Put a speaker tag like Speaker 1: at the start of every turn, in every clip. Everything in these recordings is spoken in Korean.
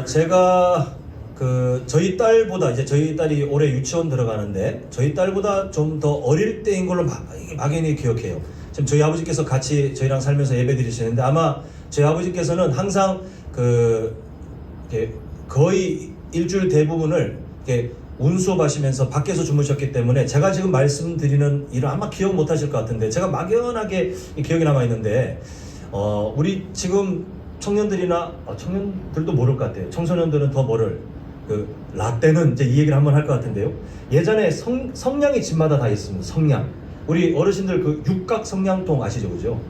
Speaker 1: 제가 저희 딸보다 이제 저희 딸이 올해 유치원 들어가는데 저희 딸보다 좀 더 어릴 때인 걸로 막연히 기억해요. 지금 저희 아버지께서 같이 저희랑 살면서 예배 드리시는데 아마 저희 아버지께서는 항상 이렇게 거의 일주일 대부분을 이렇게 운수업하시면서 밖에서 주무셨기 때문에 제가 지금 말씀드리는 일은 아마 기억 못 하실 것 같은데 제가 막연하게 기억이 남아 있는데 우리 지금 청년들이나 청년들도 모를 것 같아요. 청소년들은 더 모를 라떼는 이제 이 얘기를 한번 할 것 같은데요. 예전에 성냥이 집마다 다 있습니다. 성냥. 우리 어르신들 육각 성냥통 아시죠, 그죠?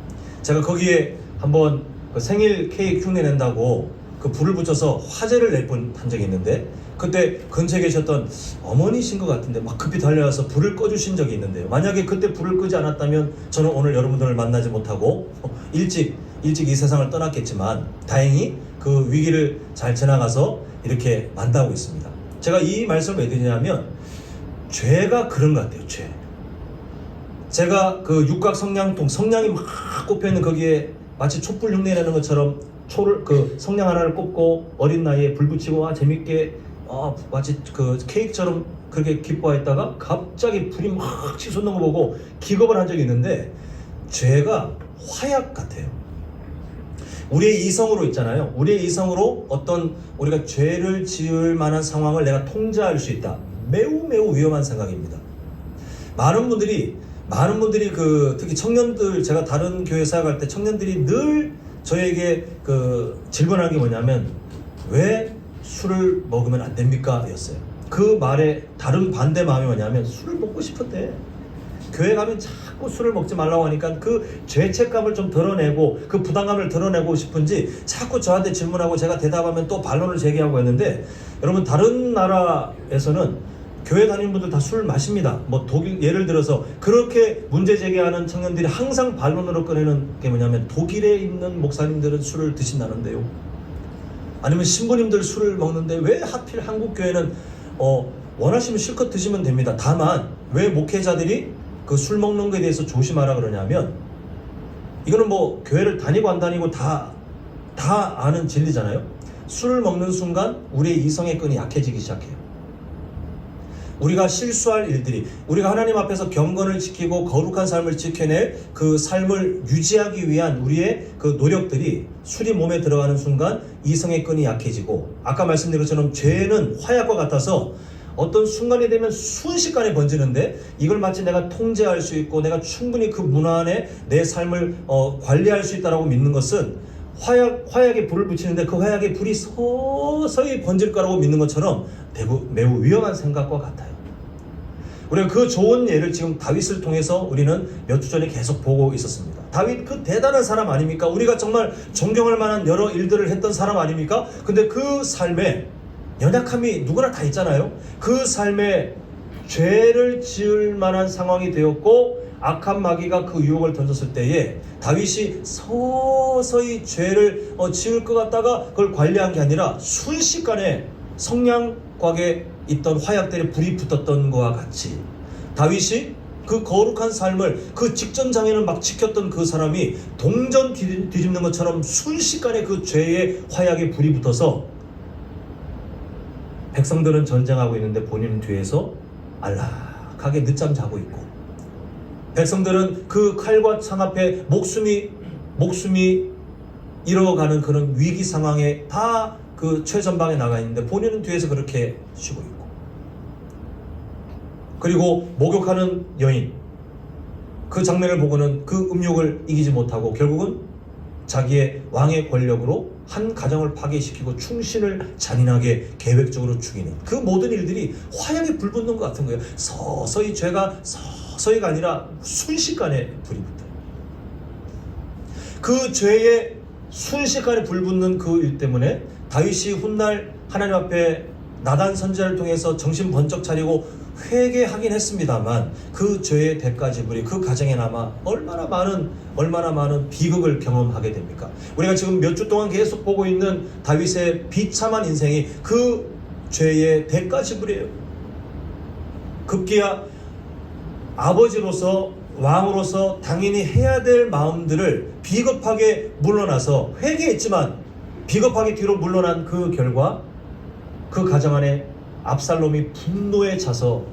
Speaker 1: 제가 거기에 한번 생일 케이크 흉내 낸다고 불을 붙여서 화재를 낼 뻔 한 적이 있는데 그때 근처에 계셨던 어머니신 것 같은데 막 급히 달려와서 불을 꺼주신 적이 있는데요. 만약에 그때 불을 끄지 않았다면 저는 오늘 여러분들을 만나지 못하고 일찍 이 세상을 떠났겠지만 다행히 그 위기를 잘 지나가서 이렇게 만나고 있습니다. 제가 이 말씀을 왜 드리냐면 죄가 그런 것 같아요. 죄. 제가 육각 성냥통 성냥이 막 꼽혀있는 거기에 마치 촛불 흉내내는 것처럼 성냥 하나를 꼽고 어린 나이에 불 붙이고 재밌게 마치 케이크처럼 그렇게 기뻐했다가 갑자기 불이 막 치솟는 거 보고 기겁을 한 적이 있는데 죄가 화약 같아요. 우리의 이성으로 있잖아요. 우리의 이성으로 어떤 우리가 죄를 지을 만한 상황을 내가 통제할 수 있다. 매우 매우 위험한 생각입니다. 많은 분들이 특히 청년들, 제가 다른 교회 사역할 때 청년들이 늘 저에게 질문하는 게 뭐냐면 왜 술을 먹으면 안 됩니까? 였어요. 그 말에 다른 반대 마음이 뭐냐면 술을 먹고 싶은데 교회 가면 자꾸 술을 먹지 말라고 하니까 죄책감을 좀 덜어내고 부담감을 덜어내고 싶은지 자꾸 저한테 질문하고 제가 대답하면 또 반론을 제기하고 했는데 여러분 다른 나라에서는 교회 다니는 분들 다 술 마십니다. 독일 예를 들어서 그렇게 문제 제기하는 청년들이 항상 반론으로 꺼내는 게 뭐냐면 독일에 있는 목사님들은 술을 드신다는데요. 아니면 신부님들 술을 먹는데 왜 하필 한국 교회는 원하시면 실컷 드시면 됩니다. 다만 왜 목회자들이 술 먹는 것에 대해서 조심하라 그러냐면 이거는 교회를 다니고 안 다니고 다 아는 진리잖아요. 술을 먹는 순간 우리의 이성의 끈이 약해지기 시작해요. 우리가 실수할 일들이 우리가 하나님 앞에서 경건을 지키고 거룩한 삶을 지켜낼 그 삶을 유지하기 위한 우리의 노력들이 술이 몸에 들어가는 순간 이성의 끈이 약해지고 아까 말씀드린 것처럼 죄는 화약과 같아서 어떤 순간이 되면 순식간에 번지는데 이걸 마치 내가 통제할 수 있고 내가 충분히 그 문화 안에 내 삶을 관리할 수 있다고 믿는 것은 화약에 불을 붙이는데 그 화약에 불이 서서히 번질 거라고 믿는 것처럼 매우 위험한 생각과 같아요. 우리가 그 좋은 예를 지금 다윗을 통해서 우리는 몇 주 전에 계속 보고 있었습니다. 다윗 대단한 사람 아닙니까? 우리가 정말 존경할 만한 여러 일들을 했던 사람 아닙니까? 근데 그 삶에 연약함이 누구나 다 있잖아요. 그 삶에 죄를 지을 만한 상황이 되었고 악한 마귀가 그 유혹을 던졌을 때에 다윗이 서서히 죄를 지을 것 같다가 그걸 관리한 게 아니라 순식간에 성냥곽에 있던 화약들에 불이 붙었던 것과 같이 다윗이 그 거룩한 삶을 직전 장애는 막 지켰던 그 사람이 동전 뒤집는 것처럼 순식간에 그 죄의 화약에 불이 붙어서 백성들은 전쟁하고 있는데 본인은 뒤에서 안락하게 늦잠 자고 있고 백성들은 그 칼과 창 앞에 목숨이 잃어가는 그런 위기 상황에 다 최전방에 나가 있는데 본인은 뒤에서 그렇게 쉬고 있고 그리고 목욕하는 여인 그 장면을 보고는 그 음욕을 이기지 못하고 결국은 자기의 왕의 권력으로 한 가정을 파괴시키고 충신을 잔인하게 계획적으로 죽이는 그 모든 일들이 화약에 불 붙는 것 같은 거예요. 서서히 죄가 서서히가 아니라 순식간에 불이 붙어요. 그 죄에 순식간에 불 붙는 그 일 때문에 다윗이 훗날 하나님 앞에 나단 선지자를 통해서 정신 번쩍 차리고 회개하긴 했습니다만 그 죄의 대가 지불이 그 가정에 남아 얼마나 많은 비극을 경험하게 됩니까? 우리가 지금 몇 주 동안 계속 보고 있는 다윗의 비참한 인생이 그 죄의 대가 지불이에요. 급기야 아버지로서 왕으로서 당연히 해야 될 마음들을 비겁하게 물러나서 회개했지만 비겁하게 뒤로 물러난 그 결과 그 가정 안에 압살롬이 분노에 차서,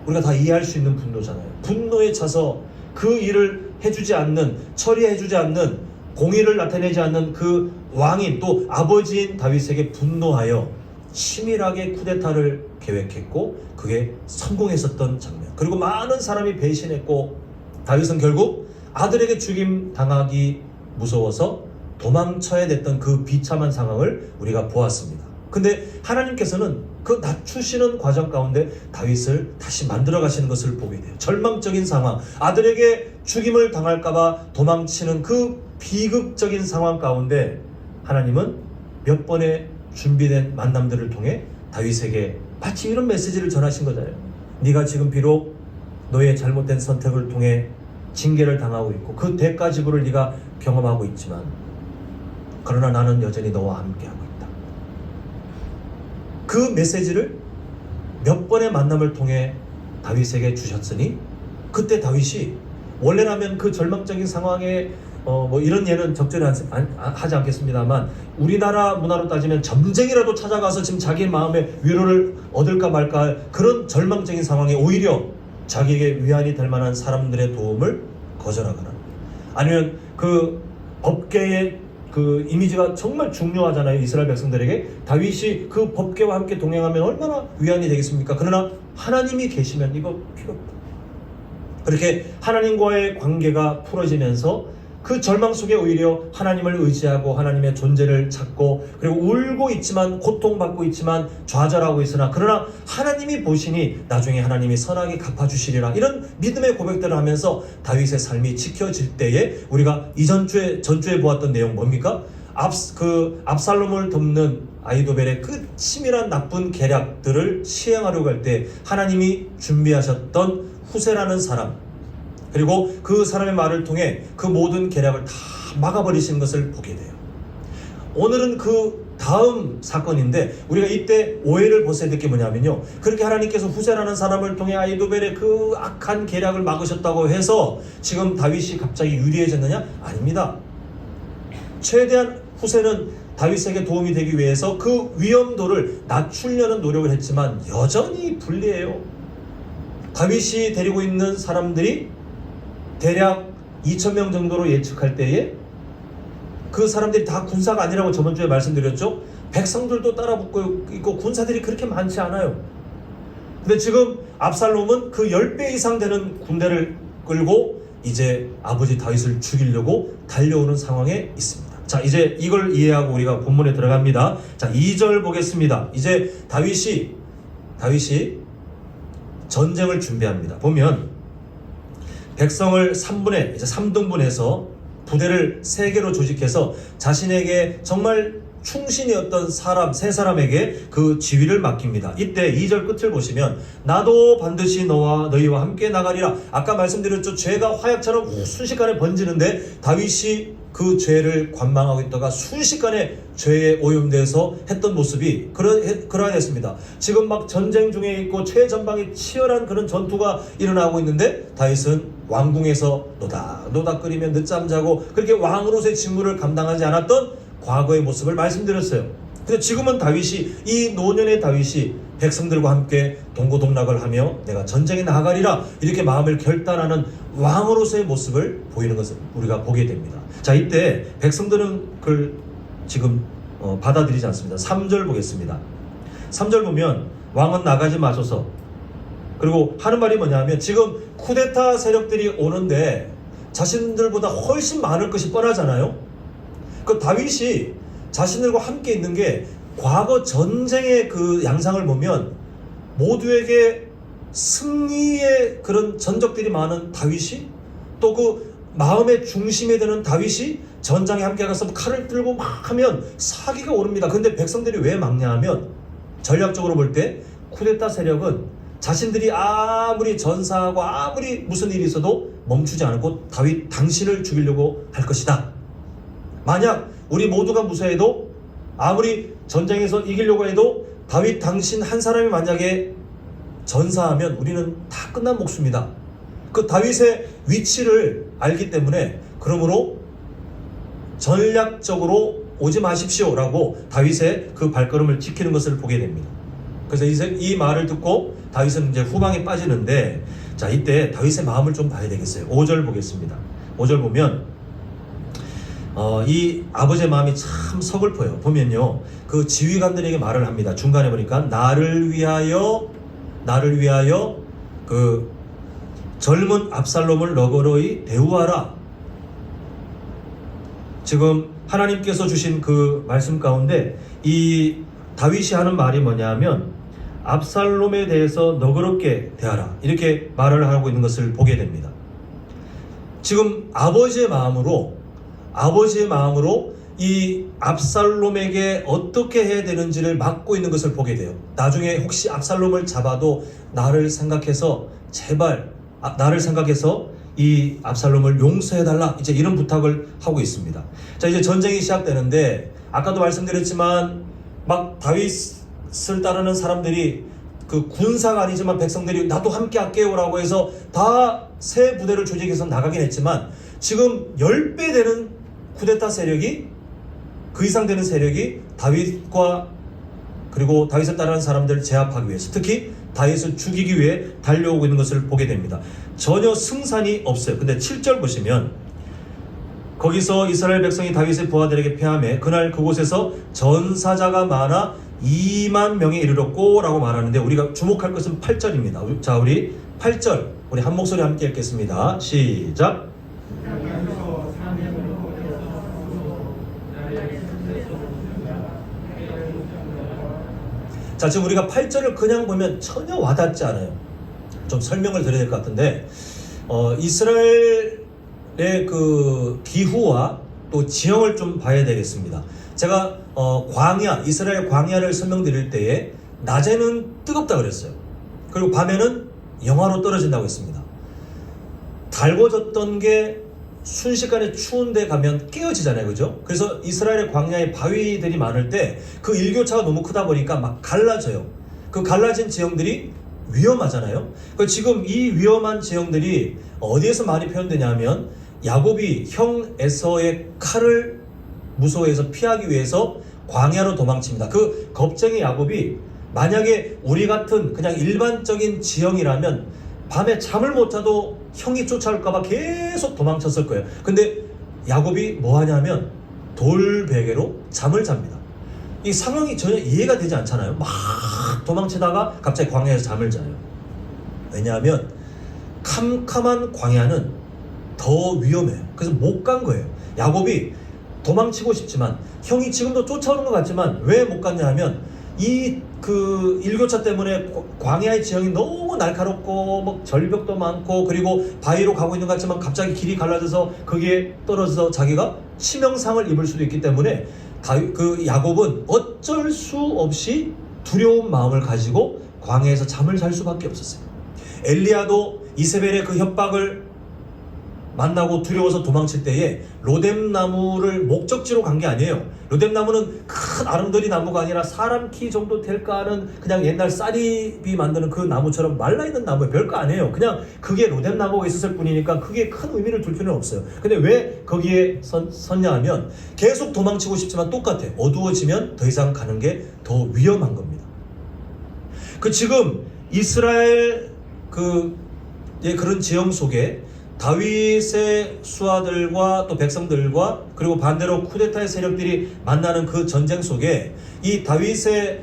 Speaker 1: 우리가 다 이해할 수 있는 분노잖아요. 분노에 차서 그 일을 해주지 않는, 처리해주지 않는, 공의를 나타내지 않는 그 왕인 또 아버지인 다윗에게 분노하여 치밀하게 쿠데타를 계획했고 그게 성공했었던 장면. 그리고 많은 사람이 배신했고 다윗은 결국 아들에게 죽임 당하기 무서워서 도망쳐야 됐던 그 비참한 상황을 우리가 보았습니다. 근데 하나님께서는 그 낮추시는 과정 가운데 다윗을 다시 만들어 가시는 것을 보게 돼요. 절망적인 상황, 아들에게 죽임을 당할까봐 도망치는 그 비극적인 상황 가운데 하나님은 몇 번의 준비된 만남들을 통해 다윗에게 마치 이런 메시지를 전하신 거잖아요. 네가 지금 비록 너의 잘못된 선택을 통해 징계를 당하고 있고 그 대가 지불을 네가 경험하고 있지만 그러나 나는 여전히 너와 함께하고 있다. 그 메시지를 몇 번의 만남을 통해 다윗에게 주셨으니 그때 다윗이 원래라면 그 절망적인 상황에 뭐 이런 예는 적절히 하지 않겠습니다만 우리나라 문화로 따지면 점쟁이라도 찾아가서 지금 자기 마음의 위로를 얻을까 말까 그런 절망적인 상황에 오히려 자기에게 위안이 될 만한 사람들의 도움을 거절하거나 아니면 그 법계의 그 이미지가 정말 중요하잖아요. 이스라엘 백성들에게 다윗이 그 법계와 함께 동행하면 얼마나 위안이 되겠습니까? 그러나 하나님이 계시면 이거 필요 없다. 그렇게 하나님과의 관계가 풀어지면서 그 절망 속에 오히려 하나님을 의지하고 하나님의 존재를 찾고 그리고 울고 있지만 고통받고 있지만 좌절하고 있으나 그러나 하나님이 보시니 나중에 하나님이 선하게 갚아주시리라 이런 믿음의 고백들을 하면서 다윗의 삶이 지켜질 때에 우리가 전주에 보았던 내용 뭡니까? 압살롬을 돕는 아히도벨의 그 치밀한 나쁜 계략들을 시행하려고 할 때 하나님이 준비하셨던 후세라는 사람 그리고 그 사람의 말을 통해 그 모든 계략을 다 막아버리시는 것을 보게 돼요. 오늘은 그 다음 사건인데 우리가 이때 오해를 벗어야 될 게 뭐냐면요. 그렇게 하나님께서 후세라는 사람을 통해 아히도벨의 그 악한 계략을 막으셨다고 해서 지금 다윗이 갑자기 유리해졌느냐? 아닙니다. 최대한 후세는 다윗에게 도움이 되기 위해서 그 위험도를 낮추려는 노력을 했지만 여전히 불리해요. 다윗이 데리고 있는 사람들이 대략 2,000명 정도로 예측할 때에 그 사람들이 다 군사가 아니라고 저번주에 말씀드렸죠. 백성들도 따라붙고 있고 군사들이 그렇게 많지 않아요. 근데 지금 압살롬은 그 10배 이상 되는 군대를 끌고 이제 아버지 다윗을 죽이려고 달려오는 상황에 있습니다. 자, 이제 이걸 이해하고 우리가 본문에 들어갑니다. 자, 2절 보겠습니다. 이제 다윗이 전쟁을 준비합니다. 보면 백성을 3등분해서 부대를 3개로 조직해서 자신에게 정말 충신이었던 세 사람에게 그 지휘를 맡깁니다. 이때 2절 끝을 보시면 나도 반드시 너희와 함께 나가리라. 아까 말씀드렸죠. 죄가 화약처럼 순식간에 번지는데 다윗이 그 죄를 관망하고 있다가 순식간에 죄에 오염돼서 했던 모습이 그러했습니다. 지금 막 전쟁 중에 있고 최전방에 치열한 그런 전투가 일어나고 있는데 다윗은 왕궁에서 노닥노닥거리며 늦잠 자고 그렇게 왕으로서의 직무를 감당하지 않았던 과거의 모습을 말씀드렸어요. 근데 지금은 이 노년의 다윗이 백성들과 함께 동고동락을 하며 내가 전쟁에 나가리라 이렇게 마음을 결단하는 왕으로서의 모습을 보이는 것을 우리가 보게 됩니다. 자, 이때 백성들은 그걸 지금 받아들이지 않습니다. 3절 보겠습니다. 3절 보면 왕은 나가지 마소서. 그리고 하는 말이 뭐냐면 지금 쿠데타 세력들이 오는데 자신들보다 훨씬 많을 것이 뻔하잖아요. 그 다윗이 자신들과 함께 있는 게 과거 전쟁의 그 양상을 보면 모두에게 승리의 그런 전적들이 많은 다윗이 또 그 마음의 중심에 드는 다윗이 전장에 함께 가서 칼을 들고 막 하면 사기가 오릅니다. 근데 백성들이 왜 막냐 하면 전략적으로 볼 때 쿠데타 세력은 자신들이 아무리 전사하고 아무리 무슨 일이 있어도 멈추지 않고 다윗 당신을 죽이려고 할 것이다. 만약 우리 모두가 무사해도 아무리 전쟁에서 이기려고 해도 다윗 당신 한 사람이 만약에 전사하면 우리는 다 끝난 몫입니다. 그 다윗의 위치를 알기 때문에 그러므로 전략적으로 오지 마십시오라고 다윗의 그 발걸음을 지키는 것을 보게 됩니다. 그래서 이 말을 듣고 다윗은 이제 후방에 빠지는데, 자, 이때 다윗의 마음을 좀 봐야 되겠어요. 5절 보겠습니다. 5절 보면 이 아버지의 마음이 참 서글퍼요. 보면요, 그 지휘관들에게 말을 합니다. 중간에 보니까 나를 위하여 그 젊은 압살롬을 너그러이 대우하라. 지금 하나님께서 주신 그 말씀 가운데 이 다윗이 하는 말이 뭐냐면 압살롬에 대해서 너그럽게 대하라, 이렇게 말을 하고 있는 것을 보게 됩니다. 지금 아버지의 마음으로 이 압살롬에게 어떻게 해야 되는지를 맡고 있는 것을 보게 돼요. 나중에 혹시 압살롬을 잡아도 나를 생각해서 제발 나를 생각해서 이 압살롬을 용서해달라, 이제 이런 부탁을 하고 있습니다. 자, 이제 전쟁이 시작되는데 아까도 말씀드렸지만 막 다윗을 따르는 사람들이 그 군사가 아니지만 백성들이 나도 함께 할게요 라고 해서 다 새 부대를 조직해서 나가긴 했지만 지금 10배 되는 쿠데타 세력이, 그 이상 되는 세력이 다윗과 그리고 다윗을 따르는 사람들을 제압하기 위해서, 특히 다윗을 죽이기 위해 달려오고 있는 것을 보게 됩니다. 전혀 승산이 없어요. 근데 7절 보시면 거기서 이스라엘 백성이 다윗의 부하들에게 패하매 그날 그곳에서 전사자가 많아 2만 명에 이르렀고 라고 말하는데, 우리가 주목할 것은 8절입니다. 자, 우리 8절 우리 한 목소리 함께 읽겠습니다. 시작. 자, 지금 우리가 8절을 그냥 보면 전혀 와닿지 않아요. 좀 설명을 드려야 될 것 같은데, 이스라엘의 그 기후와 또 지형을 좀 봐야 되겠습니다. 제가 이스라엘 광야를 설명드릴 때에 낮에는 뜨겁다 그랬어요. 그리고 밤에는 영하로 떨어진다고 했습니다. 달궈졌던 게 순식간에 추운 데 가면 깨어지잖아요, 그죠? 그래서 이스라엘의 광야에 바위들이 많을 때 그 일교차가 너무 크다 보니까 막 갈라져요. 그 갈라진 지형들이 위험하잖아요. 지금 이 위험한 지형들이 어디에서 많이 표현되냐면, 야곱이 형 에서의 칼을 무서워해서 피하기 위해서 광야로 도망칩니다. 그 겁쟁이 야곱이 만약에 우리 같은 그냥 일반적인 지형이라면 밤에 잠을 못 자도 형이 쫓아올까봐 계속 도망쳤을 거예요. 근데 야곱이 뭐 하냐면 돌베개로 잠을 잡니다. 이 상황이 전혀 이해가 되지 않잖아요. 막 도망치다가 갑자기 광야에서 잠을 자요. 왜냐하면 캄캄한 광야는 더 위험해요. 그래서 못 간 거예요. 야곱이 도망치고 싶지만, 형이 지금도 쫓아오는 것 같지만 왜 못 갔냐 하면 이 그 일교차 때문에 광야의 지형이 너무 날카롭고 뭐 절벽도 많고, 그리고 바위로 가고 있는 것 같지만 갑자기 길이 갈라져서 거기에 떨어져서 자기가 치명상을 입을 수도 있기 때문에 그 야곱은 어쩔 수 없이 두려운 마음을 가지고 광야에서 잠을 잘 수밖에 없었어요. 엘리야도 이세벨의 그 협박을 만나고 두려워서 도망칠 때에 로뎀나무를 목적지로 간 게 아니에요. 로뎀나무는 큰 아름드리 나무가 아니라 사람 키 정도 될까 하는 그냥 옛날 쌀입이 만드는 그 나무처럼 말라있는 나무에 별거 아니에요. 그냥 그게 로뎀나무가 있었을 뿐이니까 그게 큰 의미를 둘 필요는 없어요. 근데 왜 거기에 섰냐 하면 계속 도망치고 싶지만 똑같아요. 어두워지면 더 이상 가는 게 더 위험한 겁니다. 지금 이스라엘 그런 지형 속에 다윗의 수하들과 또 백성들과 그리고 반대로 쿠데타의 세력들이 만나는 그 전쟁 속에 이 다윗을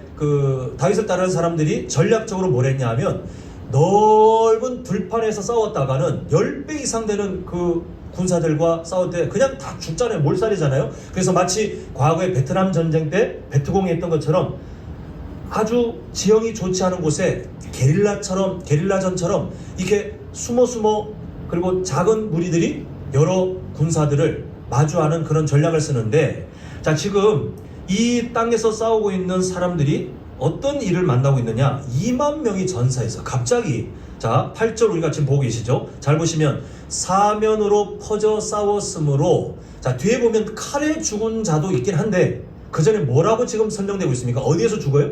Speaker 1: 따르는 사람들이 전략적으로 뭘 했냐 하면, 넓은 들판에서 싸웠다가는 10배 이상 되는 그 군사들과 싸울 때 그냥 다 죽잖아요. 몰살이잖아요. 그래서 마치 과거에 베트남 전쟁 때 베트공이 했던 것처럼 아주 지형이 좋지 않은 곳에 게릴라전처럼 이렇게 숨어 그리고 작은 무리들이 여러 군사들을 마주하는 그런 전략을 쓰는데, 자, 지금 이 땅에서 싸우고 있는 사람들이 어떤 일을 만나고 있느냐? 2만 명이 전사해서 갑자기, 자, 8절 우리가 지금 보고 계시죠? 잘 보시면 사면으로 퍼져 싸웠으므로, 자, 뒤에 보면 칼에 죽은 자도 있긴 한데 그 전에 뭐라고 지금 설명되고 있습니까? 어디에서 죽어요?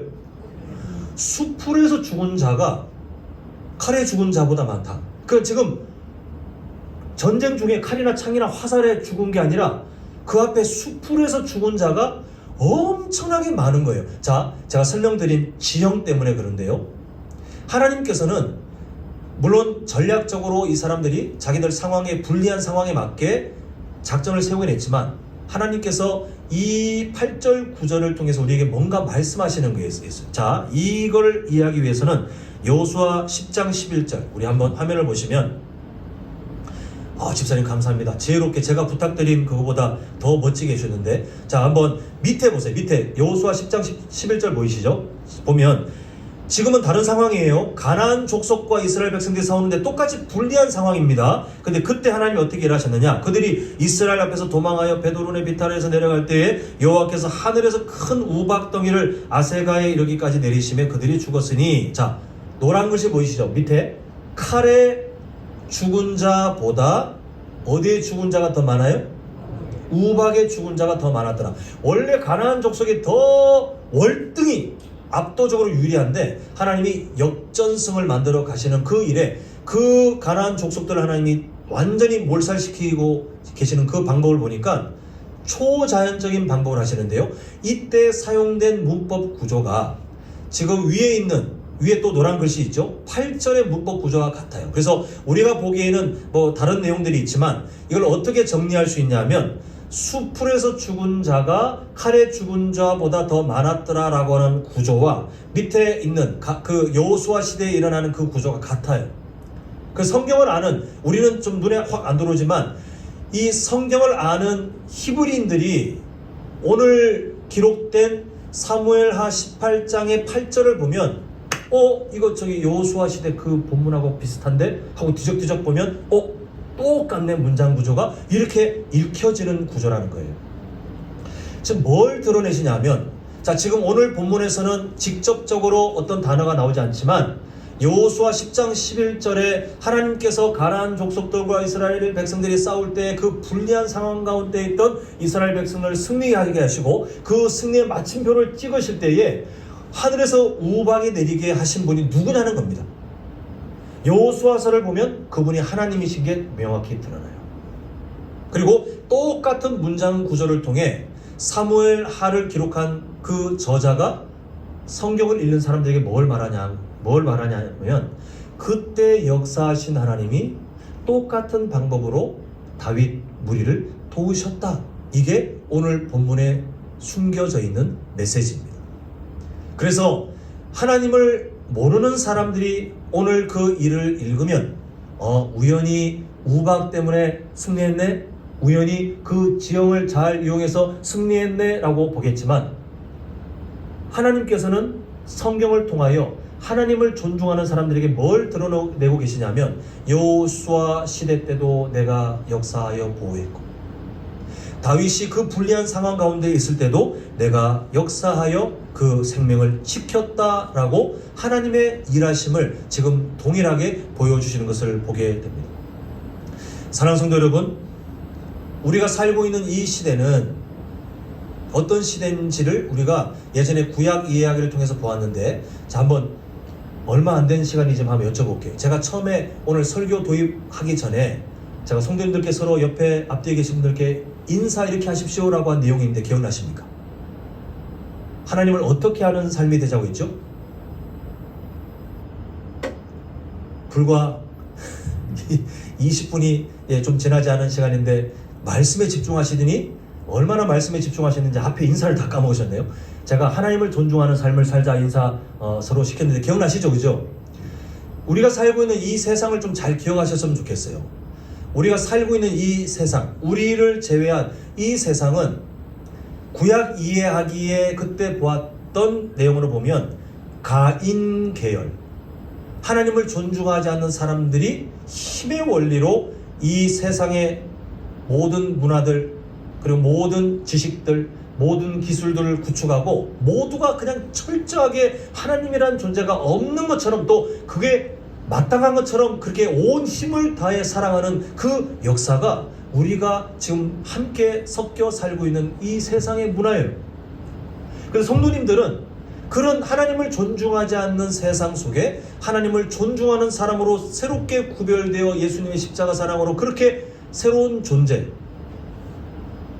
Speaker 1: 수풀에서 죽은 자가 칼에 죽은 자보다 많다. 지금 전쟁 중에 칼이나 창이나 화살에 죽은 게 아니라 그 앞에 수풀에서 죽은 자가 엄청나게 많은 거예요. 자, 제가 설명드린 지형 때문에 그런데요. 하나님께서는 물론 전략적으로 이 사람들이 자기들 상황에 불리한 상황에 맞게 작전을 세우긴 했지만 하나님께서 이 8절 9절을 통해서 우리에게 뭔가 말씀하시는 게 있어요. 자, 이걸 이해하기 위해서는 여호수아 10장 11절 우리 한번 화면을 보시면 집사님 감사합니다. 지혜롭게 제가 부탁드린 그거보다 더 멋지게 해주셨는데 자, 한번 밑에 보세요. 밑에 여호수아 10장 11절 보이시죠? 보면 지금은 다른 상황이에요. 가나안 족속과 이스라엘 백성들이 싸우는데 똑같이 불리한 상황입니다. 근데 그때 하나님이 어떻게 일하셨느냐? 그들이 이스라엘 앞에서 도망하여 베드로네 비탈에서 내려갈 때에 여호와께서 하늘에서 큰 우박덩이를 아세가에 이르기까지 내리시매 그들이 죽었으니 자, 노란 글씨 보이시죠? 밑에 칼에 죽은 자보다 어디에 죽은 자가 더 많아요? 우박에 죽은 자가 더 많았더라. 원래 가나안 족속이 더 월등히 압도적으로 유리한데 하나님이 역전승을 만들어 가시는 그 일에 그 가나안 족속들을 하나님이 완전히 몰살시키고 계시는 그 방법을 보니까 초자연적인 방법을 하시는데요. 이때 사용된 문법 구조가 지금 위에 또 노란 글씨 있죠. 8절의 문법 구조와 같아요. 그래서 우리가 보기에는 뭐 다른 내용들이 있지만 이걸 어떻게 정리할 수 있냐면 수풀에서 죽은 자가 칼에 죽은 자보다 더 많았더라라고 하는 구조와 밑에 있는 그 여호수아 시대에 일어나는 그 구조가 같아요. 그 성경을 아는 우리는 좀 눈에 확 안 들어오지만 이 성경을 아는 히브리인들이 오늘 기록된 사무엘하 18장의 8절을 보면 이거 저기 여호수아 시대 그 본문하고 비슷한데 하고 뒤적뒤적 보면 똑같네. 문장 구조가 이렇게 읽혀지는 구조라는 거예요. 지금 뭘 드러내시냐면 자, 지금 오늘 본문에서는 직접적으로 어떤 단어가 나오지 않지만 여호수아 10장 11절에 하나님께서 가나안 족속들과 이스라엘 백성들이 싸울 때 그 불리한 상황 가운데 있던 이스라엘 백성을 승리하게 하시고 그 승리의 마침표를 찍으실 때에 하늘에서 우박이 내리게 하신 분이 누구냐는 겁니다. 여호수아서를 보면 그분이 하나님이신 게 명확히 드러나요. 그리고 똑같은 문장 구조를 통해 사무엘하를 기록한 그 저자가 성경을 읽는 사람들에게 뭘 말하냐면 그때 역사하신 하나님이 똑같은 방법으로 다윗 무리를 도우셨다. 이게 오늘 본문에 숨겨져 있는 메시지입니다. 그래서 하나님을 모르는 사람들이 오늘 그 일을 읽으면 우연히 우박 때문에 승리했네, 우연히 그 지형을 잘 이용해서 승리했네 라고 보겠지만 하나님께서는 성경을 통하여 하나님을 존중하는 사람들에게 뭘 드러내고 계시냐면 여호수아 시대 때도 내가 역사하여 보호했고 다윗이 그 불리한 상황 가운데 있을 때도 내가 역사하여 그 생명을 지켰다라고 하나님의 일하심을 지금 동일하게 보여주시는 것을 보게 됩니다. 사랑하는 성도 여러분, 우리가 살고 있는 이 시대는 어떤 시대인지를 우리가 예전에 구약 이야기를 통해서 보았는데 자, 한번 얼마 안 된 시간이지만 한번 여쭤볼게요. 제가 처음에 오늘 설교 도입하기 전에 제가 성도님들께 서로 옆에 앞뒤에 계신 분들께 인사 이렇게 하십시오라고 한 내용인데 기억나십니까? 하나님을 어떻게 하는 삶이 되자고 했죠? 불과 20분이 좀 지나지 않은 시간인데 말씀에 집중하시더니 얼마나 말씀에 집중하셨는지 앞에 인사를 다 까먹으셨네요. 제가 하나님을 존중하는 삶을 살자 인사 서로 시켰는데 기억나시죠? 그죠? 우리가 살고 있는 이 세상을 좀 잘 기억하셨으면 좋겠어요. 우리가 살고 있는 이 세상, 우리를 제외한 이 세상은 구약 이해하기에 그때 보았던 내용으로 보면 가인 계열, 하나님을 존중하지 않는 사람들이 힘의 원리로 이 세상의 모든 문화들 그리고 모든 지식들, 모든 기술들을 구축하고 모두가 그냥 철저하게 하나님이라는 존재가 없는 것처럼 또 그게 마땅한 것처럼 그렇게 온 힘을 다해 사랑하는 그 역사가 우리가 지금 함께 섞여 살고 있는 이 세상의 문화예요. 그래서 성도님들은 그런 하나님을 존중하지 않는 세상 속에 하나님을 존중하는 사람으로 새롭게 구별되어 예수님의 십자가 사랑으로 그렇게 새로운 존재,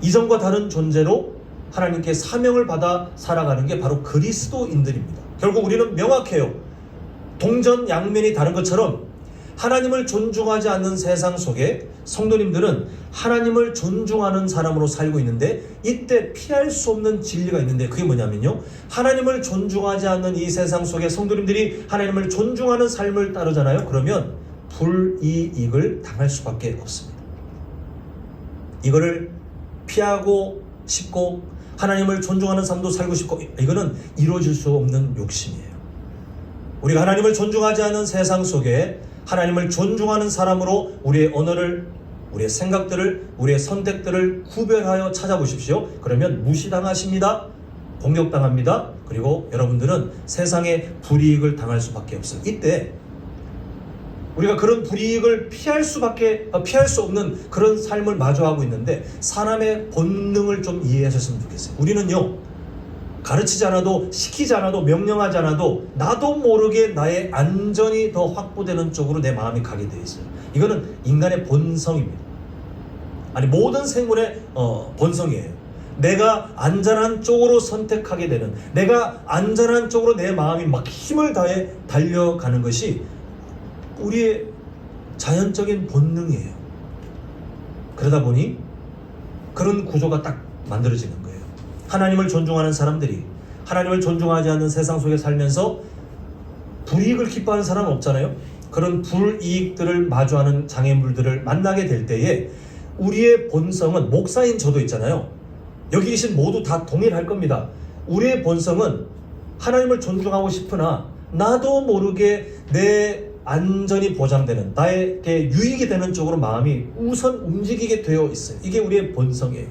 Speaker 1: 이전과 다른 존재로 하나님께 사명을 받아 살아가는 게 바로 그리스도인들입니다. 결국 우리는 명확해요. 동전 양면이 다른 것처럼 하나님을 존중하지 않는 세상 속에 성도님들은 하나님을 존중하는 사람으로 살고 있는데, 이때 피할 수 없는 진리가 있는데, 그게 뭐냐면요, 하나님을 존중하지 않는 이 세상 속에 성도님들이 하나님을 존중하는 삶을 따르잖아요. 그러면 불이익을 당할 수밖에 없습니다. 이거를 피하고 싶고 하나님을 존중하는 삶도 살고 싶고, 이거는 이루어질 수 없는 욕심이에요. 우리가 하나님을 존중하지 않는 세상 속에 하나님을 존중하는 사람으로 우리의 언어를, 우리의 생각들을, 우리의 선택들을 구별하여 찾아보십시오. 그러면 무시당하십니다. 공격당합니다. 그리고 여러분들은 세상에 불이익을 당할 수밖에 없어요. 이때 우리가 그런 불이익을 피할 수 없는 그런 삶을 마주하고 있는데, 사람의 본능을 좀 이해하셨으면 좋겠어요. 우리는요, 가르치지 않아도, 시키지 않아도, 명령하지 않아도 나도 모르게 나의 안전이 더 확보되는 쪽으로 내 마음이 가게 되어 있어요. 이거는 인간의 본성입니다. 아니, 모든 생물의 본성이에요. 내가 안전한 쪽으로 선택하게 되는, 내가 안전한 쪽으로 내 마음이 막 힘을 다해 달려가는 것이 우리의 자연적인 본능이에요. 그러다 보니 그런 구조가 딱 만들어지는 거예요. 하나님을 존중하는 사람들이 하나님을 존중하지 않는 세상 속에 살면서 불이익을 기뻐하는 사람은 없잖아요. 그런 불이익들을 마주하는 장애물들을 만나게 될 때에 우리의 본성은, 목사인 저도 있잖아요. 여기 계신 모두 다 동일할 겁니다. 우리의 본성은 하나님을 존중하고 싶으나 나도 모르게 내 안전이 보장되는, 나에게 유익이 되는 쪽으로 마음이 우선 움직이게 되어 있어요. 이게 우리의 본성이에요.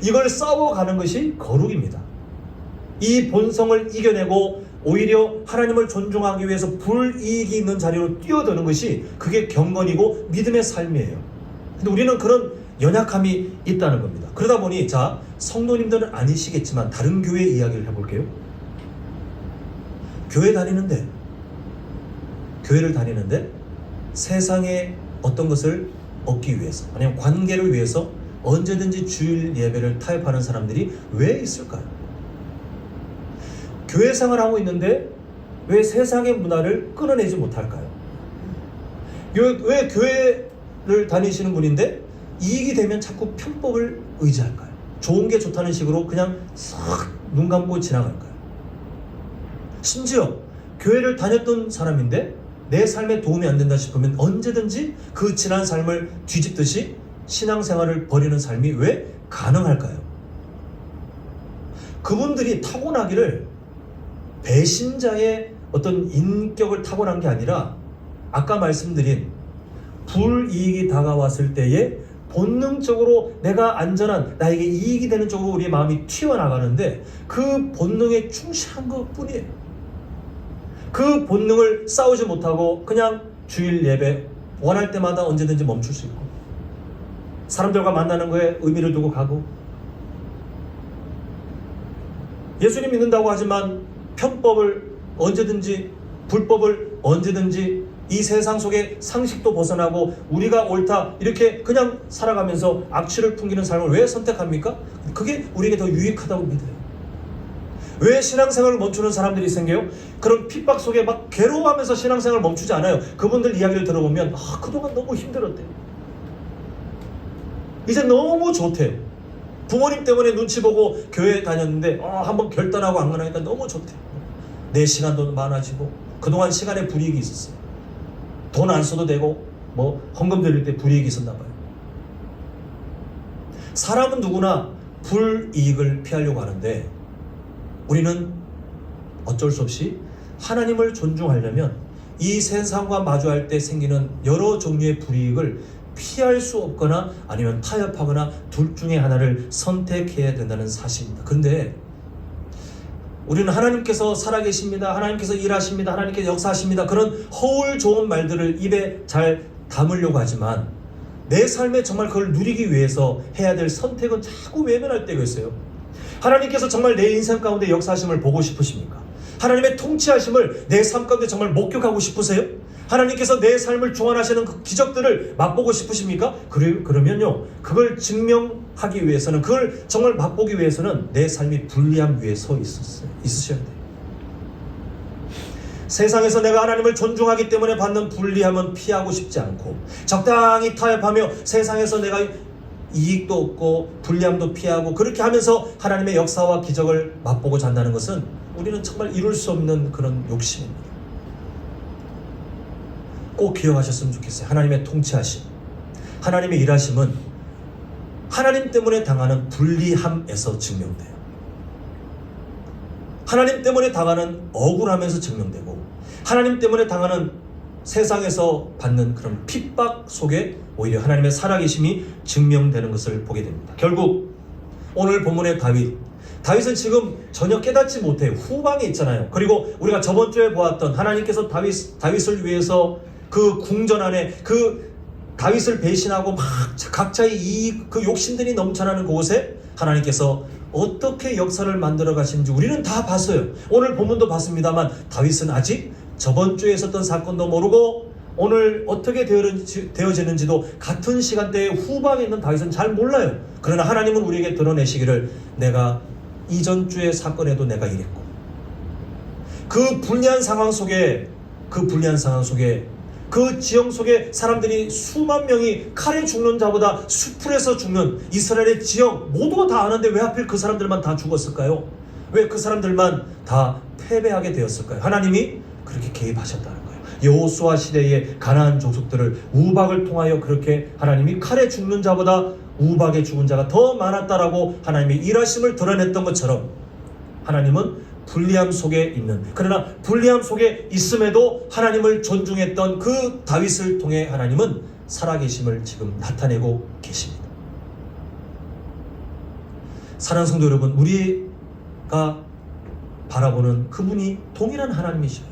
Speaker 1: 이걸 싸워가는 것이 거룩입니다. 이 본성을 이겨내고 오히려 하나님을 존중하기 위해서 불이익이 있는 자리로 뛰어드는 것이, 그게 경건이고 믿음의 삶이에요. 근데 우리는 그런 연약함이 있다는 겁니다. 그러다 보니, 자, 성도님들은 아니시겠지만 다른 교회 이야기를 해볼게요. 교회를 다니는데 세상에 어떤 것을 얻기 위해서, 아니면 관계를 위해서 언제든지 주일 예배를 타협하는 사람들이 왜 있을까요? 교회 생활하고 있는데 왜 세상의 문화를 끊어내지 못할까요? 왜 교회를 다니시는 분인데 이익이 되면 자꾸 편법을 의지할까요? 좋은 게 좋다는 식으로 그냥 싹 눈 감고 지나갈까요? 심지어 교회를 다녔던 사람인데 내 삶에 도움이 안 된다 싶으면 언제든지 그 지난 삶을 뒤집듯이 신앙생활을 버리는 삶이 왜 가능할까요? 그분들이 타고나기를 배신자의 어떤 인격을 타고난 게 아니라, 아까 말씀드린 불이익이 다가왔을 때에 본능적으로 내가 안전한, 나에게 이익이 되는 쪽으로 우리의 마음이 튀어나가는데, 그 본능에 충실한 것 뿐이에요. 그 본능을 싸우지 못하고 그냥 주일 예배 원할 때마다 언제든지 멈출 수 있고, 사람들과 만나는 거에 의미를 두고 가고, 예수님 믿는다고 하지만 편법을 언제든지, 불법을 언제든지, 이 세상 속에 상식도 벗어나고 우리가 옳다 이렇게 그냥 살아가면서 악취를 풍기는 삶을 왜 선택합니까? 그게 우리에게 더 유익하다고 믿어요. 왜 신앙생활을 멈추는 사람들이 생겨요? 그런 핍박 속에 막 괴로워하면서 신앙생활을 멈추지 않아요. 그분들 이야기를 들어보면 그동안 너무 힘들었대요. 이제 너무 좋대요. 부모님 때문에 눈치 보고 교회 다녔는데 한번 결단하고 안 가니까 너무 좋대요. 내 시간도 많아지고, 그동안 시간에 불이익이 있었어요. 돈 안 써도 되고 헌금 드릴 때 불이익이 있었나 봐요. 사람은 누구나 불이익을 피하려고 하는데, 우리는 어쩔 수 없이 하나님을 존중하려면 이 세상과 마주할 때 생기는 여러 종류의 불이익을 피할 수 없거나 아니면 타협하거나 둘 중에 하나를 선택해야 된다는 사실입니다. 그런데 우리는 하나님께서 살아계십니다, 하나님께서 일하십니다, 하나님께서 역사하십니다, 그런 허울 좋은 말들을 입에 잘 담으려고 하지만, 내 삶에 정말 그걸 누리기 위해서 해야 될 선택은 자꾸 외면할 때가 있어요. 하나님께서 정말 내 인생 가운데 역사하심을 보고 싶으십니까? 하나님의 통치하심을 내 삶 가운데 정말 목격하고 싶으세요? 하나님께서 내 삶을 주관하시는 그 기적들을 맛보고 싶으십니까? 그러면요, 그걸 증명하기 위해서는, 그걸 정말 맛보기 위해서는 내 삶이 불리함 위에 서 있으셔야 돼요. 세상에서 내가 하나님을 존중하기 때문에 받는 불리함은 피하고 싶지 않고, 적당히 타협하며 세상에서 내가 이익도 없고 불리함도 피하고 그렇게 하면서 하나님의 역사와 기적을 맛보고자 한다는 것은 우리는 정말 이룰 수 없는 그런 욕심입니다. 꼭 기억하셨으면 좋겠어요. 하나님의 통치하심, 하나님의 일하심은 하나님 때문에 당하는 불리함에서 증명돼요. 하나님 때문에 당하는 억울함에서 증명되고, 하나님 때문에 당하는 세상에서 받는 그런 핍박 속에 오히려 하나님의 살아계심이 증명되는 것을 보게 됩니다. 결국 오늘 본문의 다윗은 지금 전혀 깨닫지 못해요. 후방에 있잖아요. 그리고 우리가 저번 주에 보았던 하나님께서 다윗을 위해서 그 궁전 안에 그 다윗을 배신하고 막 각자의 그 욕심들이 넘쳐나는 그곳에 하나님께서 어떻게 역사를 만들어 가시는지 우리는 다 봤어요. 오늘 본문도 봤습니다만 다윗은 아직 저번 주에 있었던 사건도 모르고 오늘 어떻게 되어지는지도 같은 시간대에 후방에 있는 다윗은 잘 몰라요. 그러나 하나님은 우리에게 드러내시기를 내가 이전 주의 사건에도 내가 이랬고, 그 불리한 상황 속에 그 지형 속에 사람들이 수만 명이 칼에 죽는 자보다 수풀에서 죽는 이스라엘의 지형 모두가 다 아는데 왜 하필 그 사람들만 다 죽었을까요? 왜 그 사람들만 다 패배하게 되었을까요? 하나님이 그렇게 개입하셨다는 거예요. 여호수아 시대의 가나안 족속들을 우박을 통하여 그렇게 하나님이 칼에 죽는 자보다 우박에 죽은 자가 더 많았다라고 하나님의 일하심을 드러냈던 것처럼, 하나님은 불리함 속에 있는, 그러나 불리함 속에 있음에도 하나님을 존중했던 그 다윗을 통해 하나님은 살아계심을 지금 나타내고 계십니다. 사랑하는 성도 여러분, 우리가 바라보는 그분이 동일한 하나님이셔요.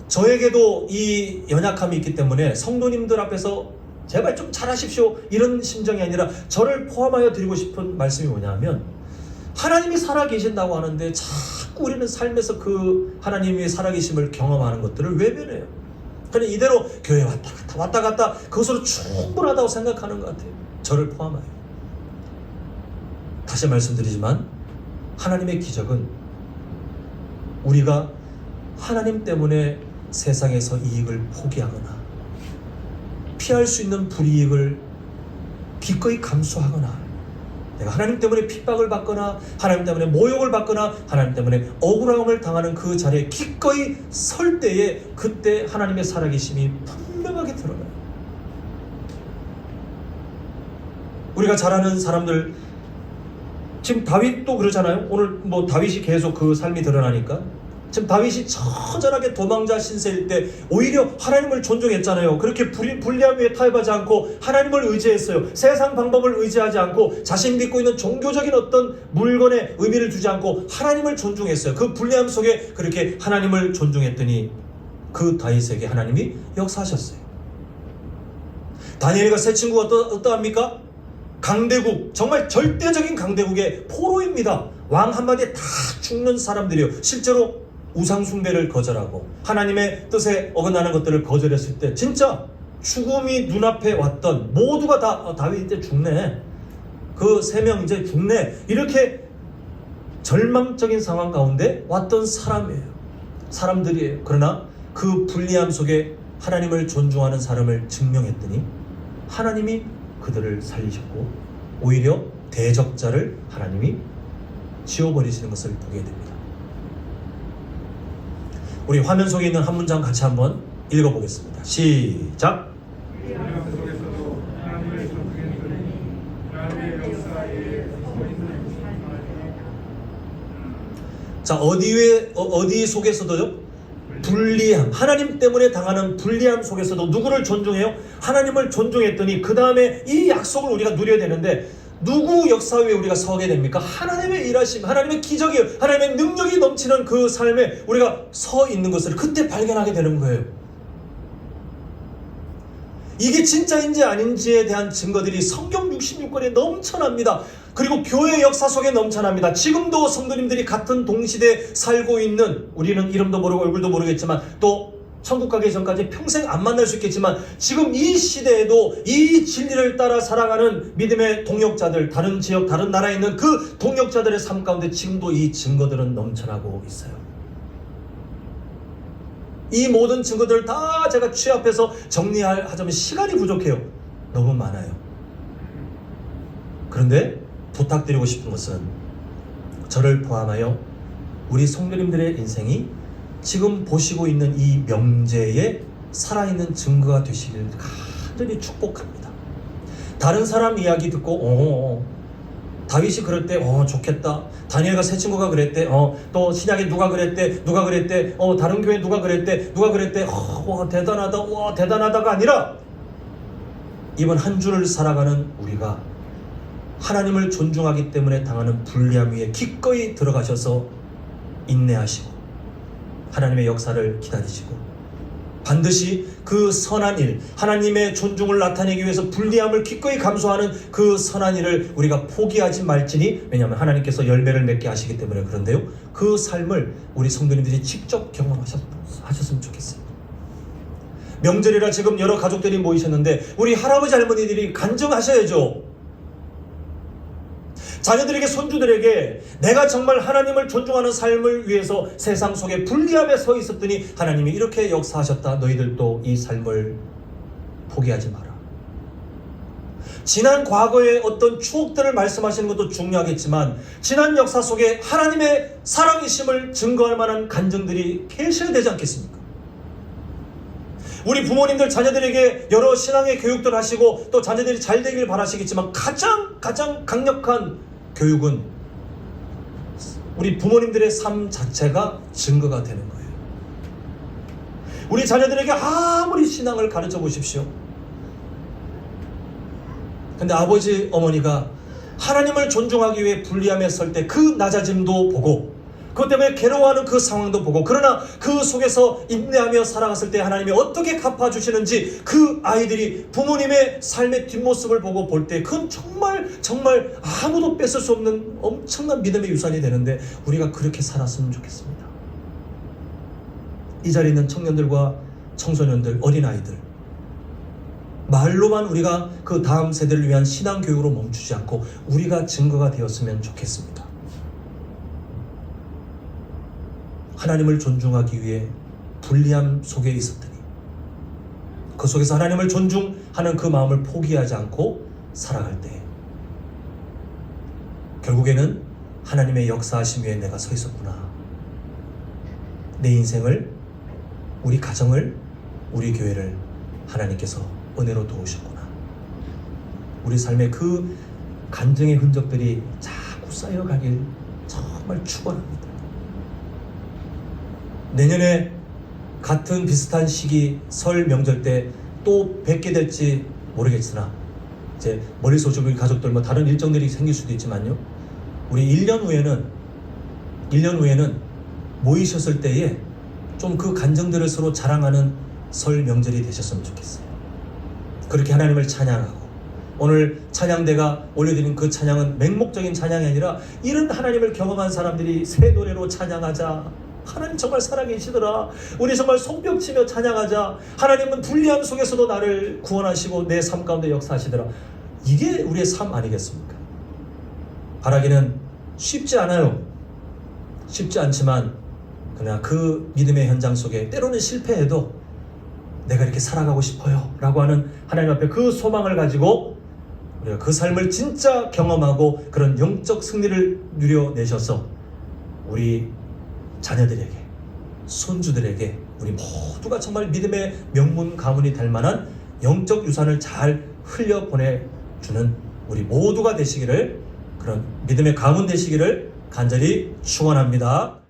Speaker 1: 저에게도 이 연약함이 있기 때문에 성도님들 앞에서 제발 좀 잘하십시오 이런 심정이 아니라 저를 포함하여 드리고 싶은 말씀이 뭐냐면, 하나님이 살아계신다고 하는데 자꾸 우리는 삶에서 그 하나님의 살아계심을 경험하는 것들을 외면해요. 그냥 이대로 교회 왔다 갔다 그것으로 충분하다고 생각하는 것 같아요. 저를 포함하여. 다시 말씀드리지만 하나님의 기적은 우리가 하나님 때문에 세상에서 이익을 포기하거나 피할 수 있는 불이익을 기꺼이 감수하거나, 내가 하나님 때문에 핍박을 받거나 하나님 때문에 모욕을 받거나 하나님 때문에 억울함을 당하는 그 자리에 기꺼이 설 때에 그때 하나님의 살아계심이 분명하게 드러나요. 우리가 잘 아는 사람들, 지금 다윗도 그러잖아요. 오늘 다윗이 계속 그 삶이 드러나니까, 지금 다윗이 처절하게 도망자 신세일 때 오히려 하나님을 존중했잖아요. 그렇게 불리함 위에 타협하지 않고 하나님을 의지했어요. 세상 방법을 의지하지 않고 자신 믿고 있는 종교적인 어떤 물건에 의미를 두지 않고 하나님을 존중했어요. 그 불리함 속에 그렇게 하나님을 존중했더니 그 다윗에게 하나님이 역사하셨어요. 다니엘과 세 친구가 어떠합니까? 강대국, 정말 절대적인 강대국의 포로입니다. 왕 한마디에 다 죽는 사람들이요. 실제로 우상숭배를 거절하고 하나님의 뜻에 어긋나는 것들을 거절했을 때 진짜 죽음이 눈앞에 왔던, 모두가 다 다윗 이제 죽네, 그 3명 이제 죽네, 이렇게 절망적인 상황 가운데 왔던 사람들이에요. 그러나 그 불리함 속에 하나님을 존중하는 사람을 증명했더니 하나님이 그들을 살리셨고 오히려 대적자를 하나님이 지워버리시는 것을 보게 됩니다. 우리 화면 속에 있는 한 문장 같이 한번 읽어보겠습니다. 시작! 자, 어디 속에서도요? 불리함, 하나님 때문에 당하는 불리함 속에서도 누구를 존중해요? 하나님을 존중했더니 그 다음에 이 약속을 우리가 누려야 되는데, 누구 역사 위에 우리가 서게 됩니까? 하나님의 일하심, 하나님의 기적이, 하나님의 능력이 넘치는 그 삶에 우리가 서 있는 것을 그때 발견하게 되는 거예요. 이게 진짜인지 아닌지에 대한 증거들이 성경 66권에 넘쳐납니다. 그리고 교회 역사 속에 넘쳐납니다. 지금도 성도님들이 같은 동시대에 살고 있는, 우리는 이름도 모르고 얼굴도 모르겠지만 또 천국 가기 전까지 평생 안 만날 수 있겠지만 지금 이 시대에도 이 진리를 따라 살아가는 믿음의 동역자들, 다른 지역 다른 나라에 있는 그 동역자들의 삶 가운데 지금도 이 증거들은 넘쳐나고 있어요. 이 모든 증거들을 다 제가 취합해서 정리하자면 시간이 부족해요. 너무 많아요. 그런데 부탁드리고 싶은 것은 저를 포함하여 우리 성도님들의 인생이 지금 보시고 있는 이 명제에 살아있는 증거가 되시길 간절히 축복합니다. 다른 사람 이야기 듣고 다윗이 그럴 때 좋겠다. 다니엘과 세 친구가 그랬대. 또 신약에 누가 그랬대. 다른 교회 누가 그랬대. 와 대단하다. 와 대단하다가 아니라 이번 한 주를 살아가는 우리가 하나님을 존중하기 때문에 당하는 불리함 위에 기꺼이 들어가셔서 인내하시고 하나님의 역사를 기다리시고 반드시 그 선한 일, 하나님의 존중을 나타내기 위해서 불리함을 기꺼이 감수하는 그 선한 일을 우리가 포기하지 말지니, 왜냐하면 하나님께서 열매를 맺게 하시기 때문에. 그런데요, 그 삶을 우리 성도님들이 직접 경험하셨으면 좋겠어요. 명절이라 지금 여러 가족들이 모이셨는데 우리 할아버지 할머니들이 간증하셔야죠. 자녀들에게, 손주들에게 내가 정말 하나님을 존중하는 삶을 위해서 세상 속에 불리함에 서 있었더니 하나님이 이렇게 역사하셨다. 너희들도 이 삶을 포기하지 마라. 지난 과거의 어떤 추억들을 말씀하시는 것도 중요하겠지만 지난 역사 속에 하나님의 살아계심을 증거할 만한 간증들이 계셔야 되지 않겠습니까? 우리 부모님들 자녀들에게 여러 신앙의 교육들 하시고 또 자녀들이 잘 되길 바라시겠지만 가장 강력한 교육은 우리 부모님들의 삶 자체가 증거가 되는 거예요. 우리 자녀들에게 아무리 신앙을 가르쳐 보십시오. 근데 아버지 어머니가 하나님을 존중하기 위해 불리함에 설 때 그 낮아짐도 보고 그것 때문에 괴로워하는 그 상황도 보고, 그러나 그 속에서 인내하며 살아갔을 때 하나님이 어떻게 갚아주시는지 그 아이들이 부모님의 삶의 뒷모습을 보고 볼 때 그건 정말 아무도 뺏을 수 없는 엄청난 믿음의 유산이 되는데 우리가 그렇게 살았으면 좋겠습니다. 이 자리에 있는 청년들과 청소년들, 어린아이들, 말로만 우리가 그 다음 세대를 위한 신앙교육으로 멈추지 않고 우리가 증거가 되었으면 좋겠습니다. 하나님을 존중하기 위해 불리함 속에 있었더니 그 속에서 하나님을 존중하는 그 마음을 포기하지 않고 살아갈 때 결국에는 하나님의 역사하심 위에 내가 서 있었구나. 내 인생을, 우리 가정을, 우리 교회를 하나님께서 은혜로 도우셨구나. 우리 삶의 그 간증의 흔적들이 자꾸 쌓여가길 정말 축원합니다. 내년에 같은 비슷한 시기 설 명절 때 또 뵙게 될지 모르겠으나 이제 멀리서 오신 우리 가족들 뭐 다른 일정들이 생길 수도 있지만요, 우리 1년 후에는 모이셨을 때에 좀 그 간증들을 서로 자랑하는 설 명절이 되셨으면 좋겠어요. 그렇게 하나님을 찬양하고, 오늘 찬양대가 올려드린 그 찬양은 맹목적인 찬양이 아니라 이런 하나님을 경험한 사람들이 새 노래로 찬양하자. 하나님 정말 살아계시더라. 우리 정말 손뼉치며 찬양하자. 하나님은 불리함 속에서도 나를 구원하시고 내 삶 가운데 역사하시더라. 이게 우리의 삶 아니겠습니까? 바라기는 쉽지 않아요. 쉽지 않지만 그냥 그 믿음의 현장 속에 때로는 실패해도 내가 이렇게 살아가고 싶어요 라고 하는 하나님 앞에 그 소망을 가지고 우리가 그 삶을 진짜 경험하고 그런 영적 승리를 누려내셔서 우리 자녀들에게, 손주들에게 우리 모두가 정말 믿음의 명문 가문이 될 만한 영적 유산을 잘 흘려보내주는 우리 모두가 되시기를, 그런 믿음의 가문 되시기를 간절히 축원합니다.